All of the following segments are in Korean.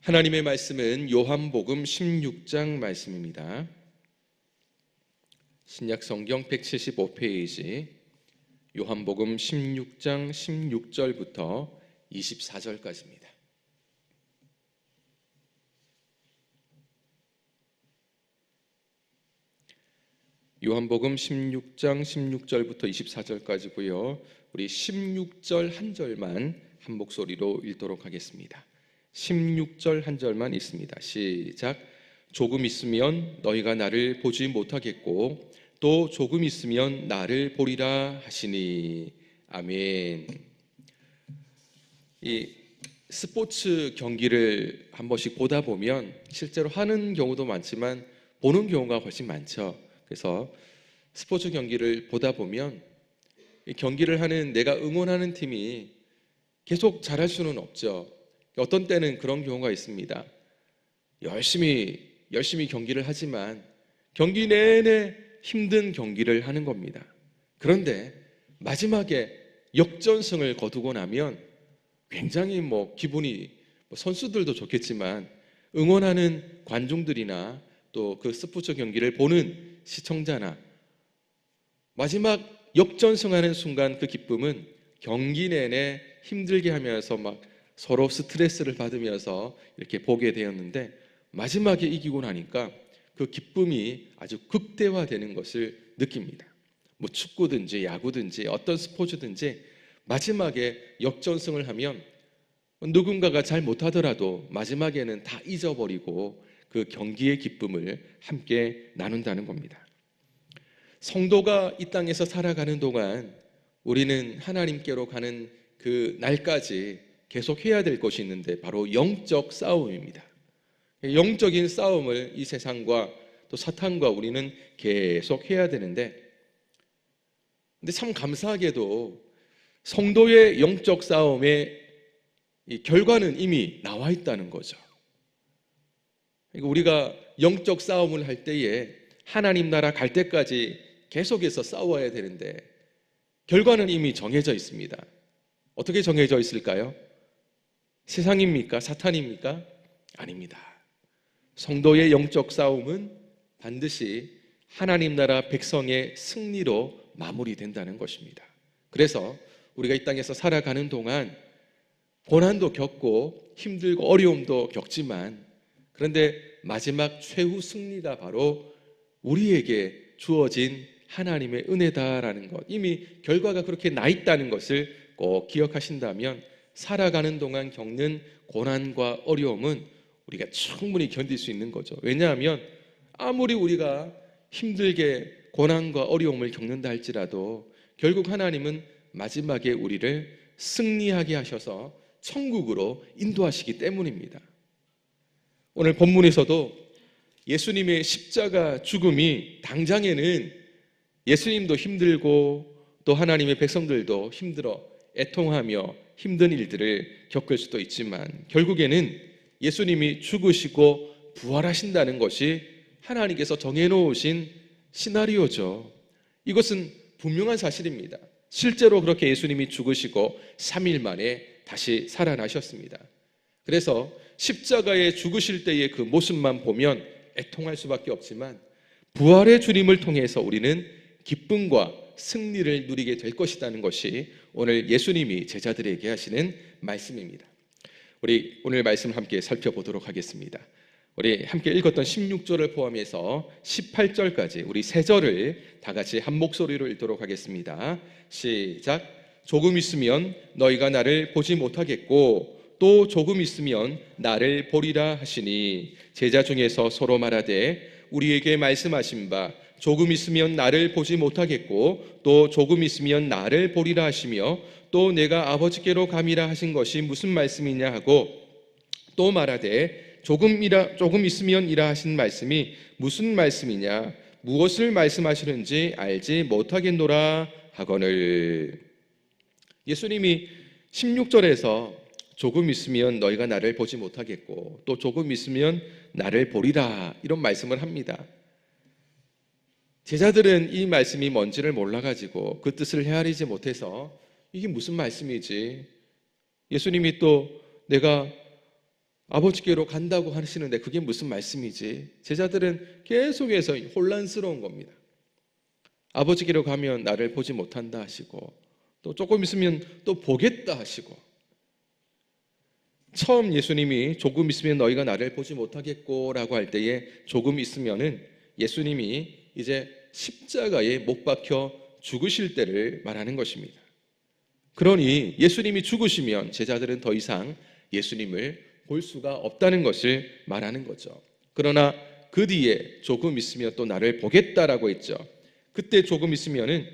하나님의 말씀은 요한복음 16장 말씀입니다. 신약성경 175페이지 요한복음 16장 16절부터 24절까지입니다. 요한복음 16장 16절부터 24절까지고요. 우리 16절 한 절만 한 목소리로 읽도록 하겠습니다. 16절 한 절만 있습니다. 시작. 조금 있으면 너희가 나를 보지 못하겠고 또 조금 있으면 나를 보리라 하시니. 아멘. 이 스포츠 경기를 한 번씩 보다 보면 실제로 하는 경우도 많지만 보는 경우가 훨씬 많죠. 그래서 스포츠 경기를 보다 보면 이 경기를 하는 내가 응원하는 팀이 계속 잘할 수는 없죠. 어떤 때는 그런 경우가 있습니다. 열심히 경기를 하지만 경기 내내 힘든 경기를 하는 겁니다. 그런데 마지막에 역전승을 거두고 나면 굉장히 기분이 선수들도 좋겠지만 응원하는 관중들이나 또 그 스포츠 경기를 보는 시청자나 마지막 역전승하는 순간 그 기쁨은 경기 내내 힘들게 하면서 막 서로 스트레스를 받으면서 이렇게 보게 되었는데 마지막에 이기고 나니까 그 기쁨이 아주 극대화되는 것을 느낍니다. 축구든지 야구든지 어떤 스포츠든지 마지막에 역전승을 하면 누군가가 잘 못하더라도 마지막에는 다 잊어버리고 그 경기의 기쁨을 함께 나눈다는 겁니다. 성도가 이 땅에서 살아가는 동안 우리는 하나님께로 가는 그 날까지 계속 해야 될 것이 있는데 바로 영적 싸움입니다. 영적인 싸움을 이 세상과 또 사탄과 우리는 계속 해야 되는데, 근데 참 감사하게도 성도의 영적 싸움의 이 결과는 이미 나와 있다는 거죠. 우리가 영적 싸움을 할 때에 하나님 나라 갈 때까지 계속해서 싸워야 되는데 결과는 이미 정해져 있습니다. 어떻게 정해져 있을까요? 세상입니까? 사탄입니까? 아닙니다. 성도의 영적 싸움은 반드시 하나님 나라 백성의 승리로 마무리된다는 것입니다. 그래서 우리가 이 땅에서 살아가는 동안 고난도 겪고 힘들고 어려움도 겪지만 그런데 마지막 최후 승리가 바로 우리에게 주어진 하나님의 은혜다라는 것, 이미 결과가 그렇게 나 있다는 것을 꼭 기억하신다면 살아가는 동안 겪는 고난과 어려움은 우리가 충분히 견딜 수 있는 거죠. 왜냐하면 아무리 우리가 힘들게 고난과 어려움을 겪는다 할지라도 결국 하나님은 마지막에 우리를 승리하게 하셔서 천국으로 인도하시기 때문입니다. 오늘 본문에서도 예수님의 십자가 죽음이 당장에는 예수님도 힘들고 또 하나님의 백성들도 힘들어 애통하며 힘든 일들을 겪을 수도 있지만 결국에는 예수님이 죽으시고 부활하신다는 것이 하나님께서 정해놓으신 시나리오죠. 이것은 분명한 사실입니다. 실제로 그렇게 예수님이 죽으시고 3일 만에 다시 살아나셨습니다. 그래서 십자가에 죽으실 때의 그 모습만 보면 애통할 수밖에 없지만 부활의 주님을 통해서 우리는 기쁨과 승리를 누리게 될 것이라는 것이 오늘 예수님이 제자들에게 하시는 말씀입니다. 우리 오늘 말씀을 함께 살펴보도록 하겠습니다. 우리 함께 읽었던 16절을 포함해서 18절까지 우리 세 절을 다 같이 한 목소리로 읽도록 하겠습니다. 시작. 조금 있으면 너희가 나를 보지 못하겠고 또 조금 있으면 나를 보리라 하시니 제자 중에서 서로 말하되 우리에게 말씀하신 바 조금 있으면 나를 보지 못하겠고 또 조금 있으면 나를 보리라 하시며 또 내가 아버지께로 감이라 하신 것이 무슨 말씀이냐 하고 또 말하되 조금 있으면 이라 하신 말씀이 무슨 말씀이냐 무엇을 말씀하시는지 알지 못하겠노라 하거늘. 예수님이 16절에서 조금 있으면 너희가 나를 보지 못하겠고 또 조금 있으면 나를 보리라 이런 말씀을 합니다. 제자들은 이 말씀이 뭔지를 몰라가지고 그 뜻을 헤아리지 못해서 이게 무슨 말씀이지? 예수님이 또 내가 아버지께로 간다고 하시는데 그게 무슨 말씀이지? 제자들은 계속해서 혼란스러운 겁니다. 아버지께로 가면 나를 보지 못한다 하시고, 또 조금 있으면 또 보겠다 하시고, 처음 예수님이 조금 있으면 너희가 나를 보지 못하겠고 라고 할 때에 조금 있으면은 예수님이 이제 십자가에 못 박혀 죽으실 때를 말하는 것입니다. 그러니 예수님이 죽으시면 제자들은 더 이상 예수님을 볼 수가 없다는 것을 말하는 거죠. 그러나 그 뒤에 조금 있으면 또 나를 보겠다라고 했죠. 그때 조금 있으면은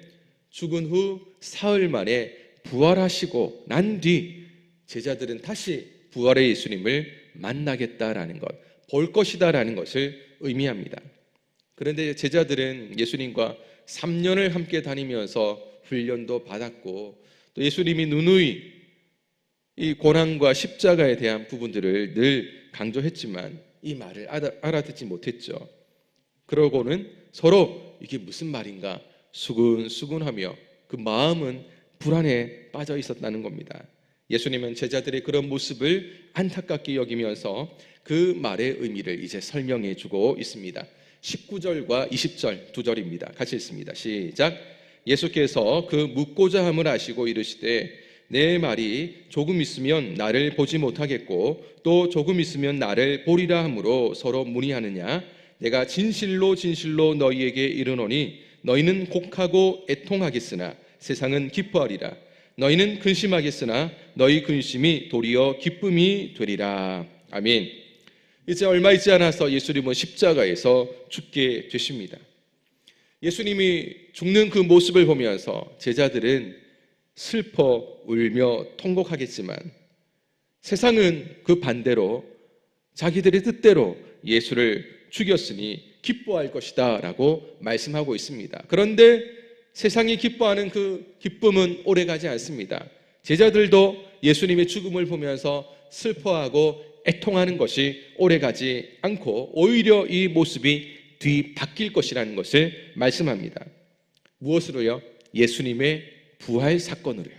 죽은 후 사흘 만에 부활하시고 난 뒤 제자들은 다시 부활의 예수님을 만나겠다라는 것, 볼 것이다라는 것을 의미합니다. 그런데 제자들은 예수님과 3년을 함께 다니면서 훈련도 받았고, 또 예수님이 누누이 이 고난과 십자가에 대한 부분들을 늘 강조했지만 이 말을 알아듣지 못했죠. 그러고는 서로 이게 무슨 말인가 수근수근하며 그 마음은 불안에 빠져 있었다는 겁니다. 예수님은 제자들의 그런 모습을 안타깝게 여기면서 그 말의 의미를 이제 설명해 주고 있습니다. 19절과 20절 두 절입니다. 같이 읽습니다. 시작. 예수께서 그 묻고자 함을 아시고 이르시되 내 말이 조금 있으면 나를 보지 못하겠고 또 조금 있으면 나를 보리라 함으로 서로 문의하느냐. 내가 진실로 진실로 너희에게 이르노니 너희는 곡하고 애통하겠으나 세상은 기뻐하리라. 너희는 근심하겠으나 너희 근심이 도리어 기쁨이 되리라. 아멘. 이제 얼마 있지 않아서 예수님은 십자가에서 죽게 되십니다. 예수님이 죽는 그 모습을 보면서 제자들은 슬퍼 울며 통곡하겠지만 세상은 그 반대로 자기들의 뜻대로 예수를 죽였으니 기뻐할 것이다 라고 말씀하고 있습니다. 그런데 세상이 기뻐하는 그 기쁨은 오래가지 않습니다. 제자들도 예수님의 죽음을 보면서 슬퍼하고 애통하는 것이 오래가지 않고 오히려 이 모습이 뒤바뀔 것이라는 것을 말씀합니다. 무엇으로요? 예수님의 부활 사건으로요.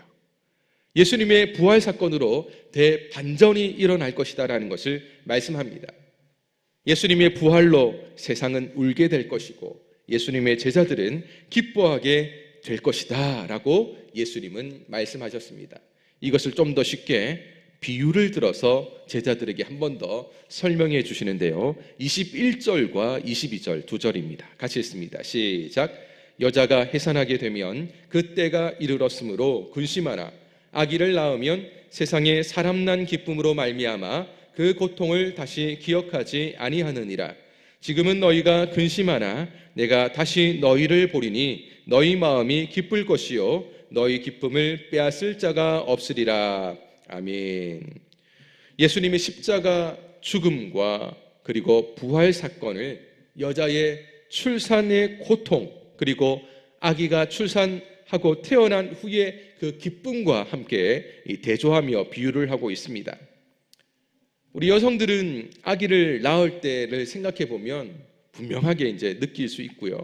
예수님의 부활 사건으로 대반전이 일어날 것이다라는 것을 말씀합니다. 예수님의 부활로 세상은 울게 될 것이고 예수님의 제자들은 기뻐하게 될 것이다 라고 예수님은 말씀하셨습니다. 이것을 좀 더 쉽게 비유를 들어서 제자들에게 한 번 더 설명해 주시는데요. 21절과 22절 두 절입니다. 같이 읽습니다. 시작. 여자가 해산하게 되면 그때가 이르렀으므로 근심하나 아기를 낳으면 세상에 사람 난 기쁨으로 말미암아 그 고통을 다시 기억하지 아니하느니라. 지금은 너희가 근심하나 내가 다시 너희를 보리니 너희 마음이 기쁠 것이요 너희 기쁨을 빼앗을 자가 없으리라. 아멘. 예수님의 십자가 죽음과 그리고 부활 사건을 여자의 출산의 고통 그리고 아기가 출산하고 태어난 후에 그 기쁨과 함께 대조하며 비유를 하고 있습니다. 우리 여성들은 아기를 낳을 때를 생각해 보면 분명하게 이제 느낄 수 있고요.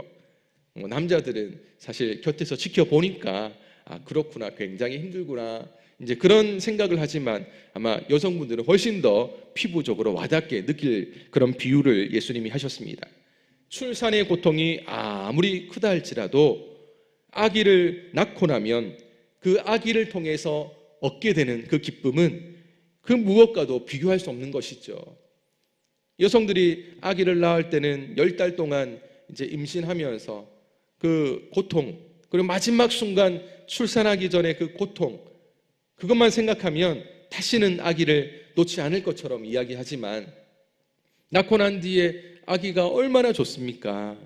남자들은 사실 곁에서 지켜보니까 그렇구나, 굉장히 힘들구나, 이제 그런 생각을 하지만 아마 여성분들은 훨씬 더 피부적으로 와닿게 느낄 그런 비유를 예수님이 하셨습니다. 출산의 고통이 아무리 크다 할지라도 아기를 낳고 나면 그 아기를 통해서 얻게 되는 그 기쁨은 그 무엇과도 비교할 수 없는 것이죠. 여성들이 아기를 낳을 때는 10달 동안 이제 임신하면서 그 고통, 그리고 마지막 순간 출산하기 전에 그 고통, 그것만 생각하면 다시는 아기를 놓지 않을 것처럼 이야기하지만 낳고 난 뒤에 아기가 얼마나 좋습니까?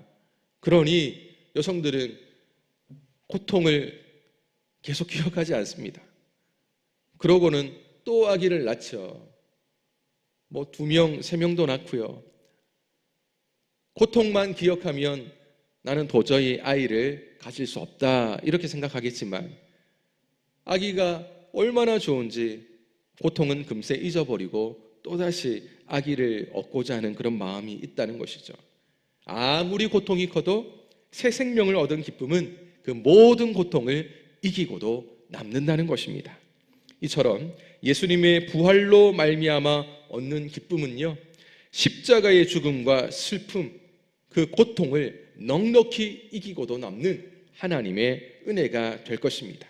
그러니 여성들은 고통을 계속 기억하지 않습니다. 그러고는 또 아기를 낳죠. 뭐 2명, 3명도 낳고요. 고통만 기억하면 나는 도저히 아이를 가질 수 없다 이렇게 생각하겠지만 아기가 얼마나 좋은지 고통은 금세 잊어버리고 또다시 아기를 얻고자 하는 그런 마음이 있다는 것이죠. 아무리 고통이 커도 새 생명을 얻은 기쁨은 그 모든 고통을 이기고도 남는다는 것입니다. 이처럼 예수님의 부활로 말미암아 얻는 기쁨은요, 십자가의 죽음과 슬픔, 그 고통을 넉넉히 이기고도 남는 하나님의 은혜가 될 것입니다.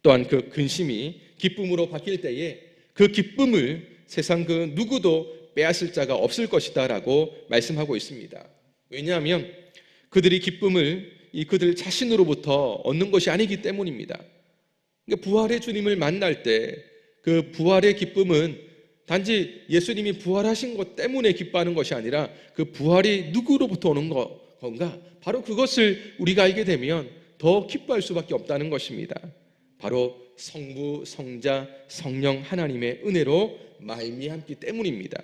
또한 그 근심이 기쁨으로 바뀔 때에 그 기쁨을 세상 그 누구도 빼앗을 자가 없을 것이다 라고 말씀하고 있습니다. 왜냐하면 그들이 기쁨을 그들 자신으로부터 얻는 것이 아니기 때문입니다. 그러니까 부활의 주님을 만날 때 그 부활의 기쁨은 단지 예수님이 부활하신 것 때문에 기뻐하는 것이 아니라 그 부활이 누구로부터 오는 건가? 바로 그것을 우리가 알게 되면 더 기뻐할 수밖에 없다는 것입니다. 바로 성부, 성자, 성령 하나님의 은혜로 말미암기 때문입니다.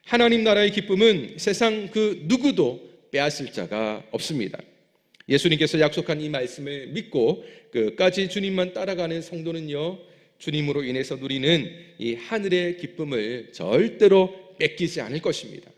하나님 나라의 기쁨은 세상 그 누구도 빼앗을 자가 없습니다. 예수님께서 약속한 이 말씀을 믿고 끝까지 주님만 따라가는 성도는요, 주님으로 인해서 누리는 이 하늘의 기쁨을 절대로 뺏기지 않을 것입니다.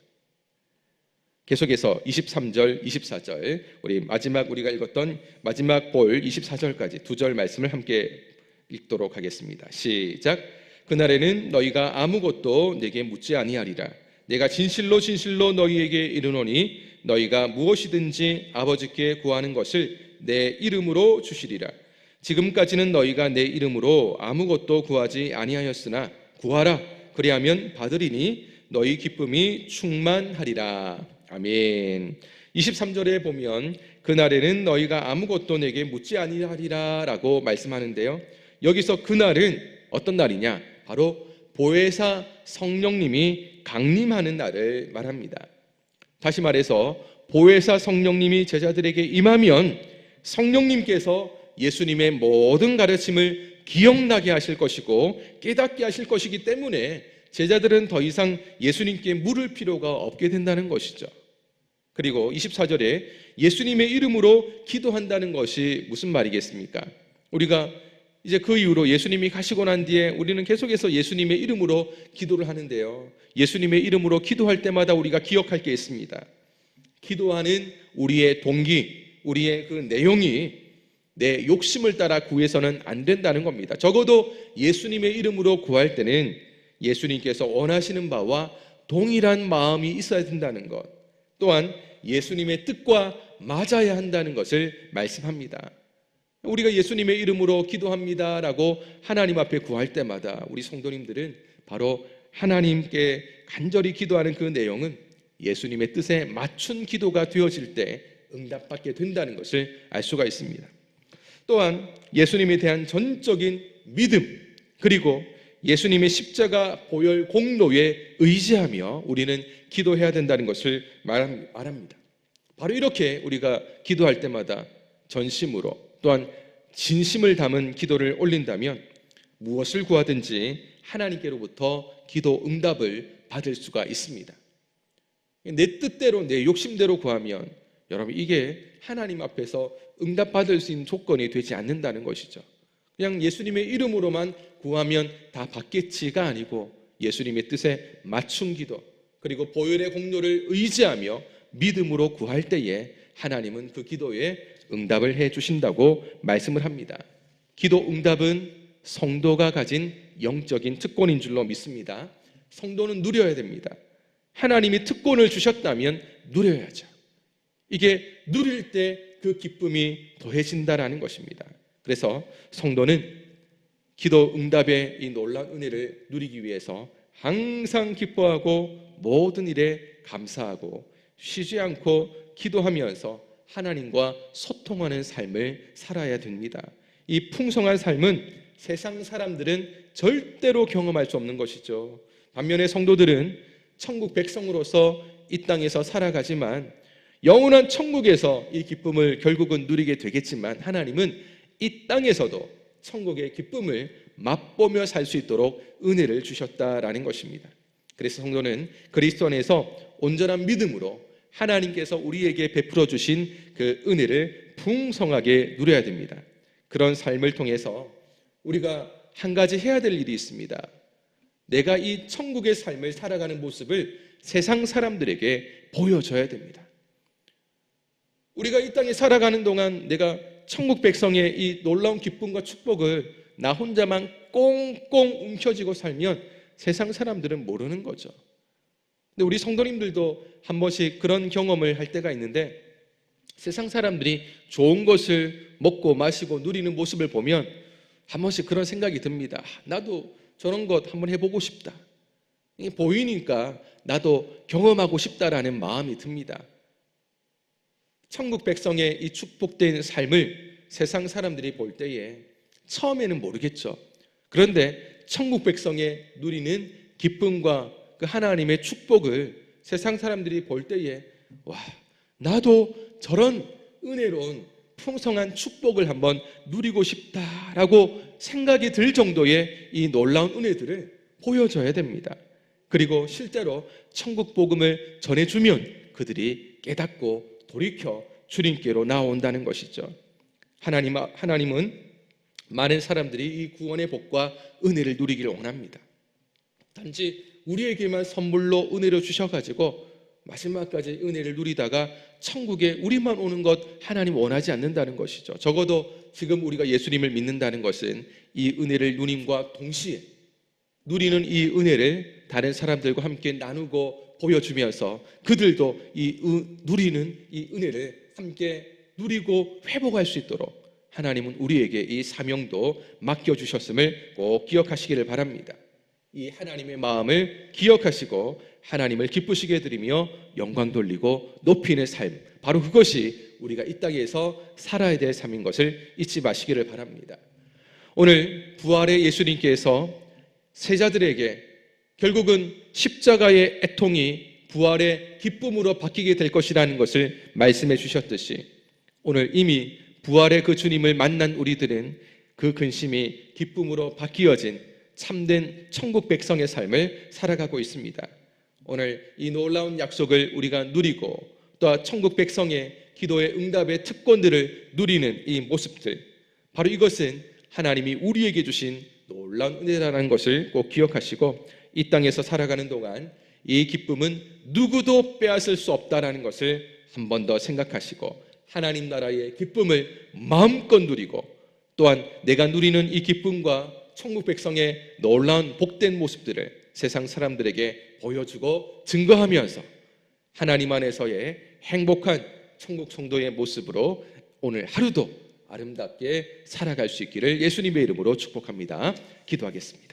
계속해서 23절, 24절 우리가 읽었던 마지막 볼 24절까지 두 절 말씀을 함께 읽도록 하겠습니다. 시작. 그날에는 너희가 아무것도 내게 묻지 아니하리라. 내가 진실로 진실로 너희에게 이르노니 너희가 무엇이든지 아버지께 구하는 것을 내 이름으로 주시리라. 지금까지는 너희가 내 이름으로 아무것도 구하지 아니하였으나 구하라. 그리하면 받으리니 너희 기쁨이 충만하리라. 아멘. 23절에 보면 그날에는 너희가 아무것도 내게 묻지 아니하리라 라고 말씀하는데요, 여기서 그날은 어떤 날이냐? 바로 보혜사 성령님이 강림하는 날을 말합니다. 다시 말해서 보혜사 성령님이 제자들에게 임하면 성령님께서 예수님의 모든 가르침을 기억나게 하실 것이고 깨닫게 하실 것이기 때문에 제자들은 더 이상 예수님께 물을 필요가 없게 된다는 것이죠. 그리고 24절에 예수님의 이름으로 기도한다는 것이 무슨 말이겠습니까? 우리가 이제 그 이후로 예수님이 가시고 난 뒤에 우리는 계속해서 예수님의 이름으로 기도를 하는데요, 예수님의 이름으로 기도할 때마다 우리가 기억할 게 있습니다. 기도하는 우리의 동기, 우리의 그 내용이 내 욕심을 따라 구해서는 안 된다는 겁니다. 적어도 예수님의 이름으로 구할 때는 예수님께서 원하시는 바와 동일한 마음이 있어야 된다는 것, 또한 예수님의 뜻과 맞아야 한다는 것을 말씀합니다. 우리가 예수님의 이름으로 기도합니다라고 하나님 앞에 구할 때마다 우리 성도님들은 바로 하나님께 간절히 기도하는 그 내용은 예수님의 뜻에 맞춘 기도가 되어질 때 응답받게 된다는 것을 알 수가 있습니다. 또한 예수님에 대한 전적인 믿음, 그리고 예수님의 십자가 보혈 공로에 의지하며 우리는 기도해야 된다는 것을 말합니다. 바로 이렇게 우리가 기도할 때마다 전심으로 또한 진심을 담은 기도를 올린다면 무엇을 구하든지 하나님께로부터 기도 응답을 받을 수가 있습니다. 내 뜻대로 내 욕심대로 구하면 여러분 이게 하나님 앞에서 응답받을 수 있는 조건이 되지 않는다는 것이죠. 그냥 예수님의 이름으로만 구하면 다 받겠지가 아니고 예수님의 뜻에 맞춘 기도, 그리고 보혈의 공로를 의지하며 믿음으로 구할 때에 하나님은 그 기도에 응답을 해 주신다고 말씀을 합니다. 기도 응답은 성도가 가진 영적인 특권인 줄로 믿습니다. 성도는 누려야 됩니다. 하나님이 특권을 주셨다면 누려야죠. 이게 누릴 때 그 기쁨이 더해진다라는 것입니다. 그래서 성도는 기도 응답의 이 놀라운 은혜를 누리기 위해서 항상 기뻐하고 모든 일에 감사하고 쉬지 않고 기도하면서 하나님과 소통하는 삶을 살아야 됩니다. 이 풍성한 삶은 세상 사람들은 절대로 경험할 수 없는 것이죠. 반면에 성도들은 천국 백성으로서 이 땅에서 살아가지만 영원한 천국에서 이 기쁨을 결국은 누리게 되겠지만 하나님은 이 땅에서도 천국의 기쁨을 맛보며 살 수 있도록 은혜를 주셨다라는 것입니다. 그래서 성도는 그리스도 안에서 온전한 믿음으로 하나님께서 우리에게 베풀어 주신 그 은혜를 풍성하게 누려야 됩니다. 그런 삶을 통해서 우리가 한 가지 해야 될 일이 있습니다. 내가 이 천국의 삶을 살아가는 모습을 세상 사람들에게 보여줘야 됩니다. 우리가 이 땅에 살아가는 동안 내가 천국 백성의 이 놀라운 기쁨과 축복을 나 혼자만 꽁꽁 움켜쥐고 살면 세상 사람들은 모르는 거죠. 근데 우리 성도님들도 한 번씩 그런 경험을 할 때가 있는데, 세상 사람들이 좋은 것을 먹고 마시고 누리는 모습을 보면 한 번씩 그런 생각이 듭니다. 나도 저런 것 한번 해보고 싶다. 이게 보이니까 나도 경험하고 싶다라는 마음이 듭니다. 천국 백성의 이 축복된 삶을 세상 사람들이 볼 때에 처음에는 모르겠죠. 그런데 천국 백성의 누리는 기쁨과 그 하나님의 축복을 세상 사람들이 볼 때에, 와, 나도 저런 은혜로운 풍성한 축복을 한번 누리고 싶다라고 생각이 들 정도의 이 놀라운 은혜들을 보여줘야 됩니다. 그리고 실제로 천국 복음을 전해주면 그들이 깨닫고 돌이켜 주님께로 나온다는 것이죠. 하나님은 많은 사람들이 이 구원의 복과 은혜를 누리기를 원합니다. 단지 우리에게만 선물로 은혜를 주셔가지고 마지막까지 은혜를 누리다가 천국에 우리만 오는 것 하나님 원하지 않는다는 것이죠. 적어도 지금 우리가 예수님을 믿는다는 것은 이 은혜를 누림과 동시에 누리는 이 은혜를 다른 사람들과 함께 나누고 보여주면서 그들도 누리는 이 은혜를 함께 누리고 회복할 수 있도록 하나님은 우리에게 이 사명도 맡겨주셨음을 꼭 기억하시기를 바랍니다. 이 하나님의 마음을 기억하시고 하나님을 기쁘시게 드리며 영광 돌리고 높이는 삶, 바로 그것이 우리가 이 땅에서 살아야 될 삶인 것을 잊지 마시기를 바랍니다. 오늘 부활의 예수님께서 세자들에게 결국은 십자가의 애통이 부활의 기쁨으로 바뀌게 될 것이라는 것을 말씀해 주셨듯이, 오늘 이미 부활의 그 주님을 만난 우리들은 그 근심이 기쁨으로 바뀌어진 참된 천국 백성의 삶을 살아가고 있습니다. 오늘 이 놀라운 약속을 우리가 누리고 또 천국 백성의 기도의 응답의 특권들을 누리는 이 모습들, 바로 이것은 하나님이 우리에게 주신 놀라운 은혜라는 것을 꼭 기억하시고 이 땅에서 살아가는 동안 이 기쁨은 누구도 빼앗을 수 없다는 것을 한 번 더 생각하시고 하나님 나라의 기쁨을 마음껏 누리고 또한 내가 누리는 이 기쁨과 천국 백성의 놀라운 복된 모습들을 세상 사람들에게 보여주고 증거하면서 하나님 안에서의 행복한 천국 성도의 모습으로 오늘 하루도 아름답게 살아갈 수 있기를 예수님의 이름으로 축복합니다. 기도하겠습니다.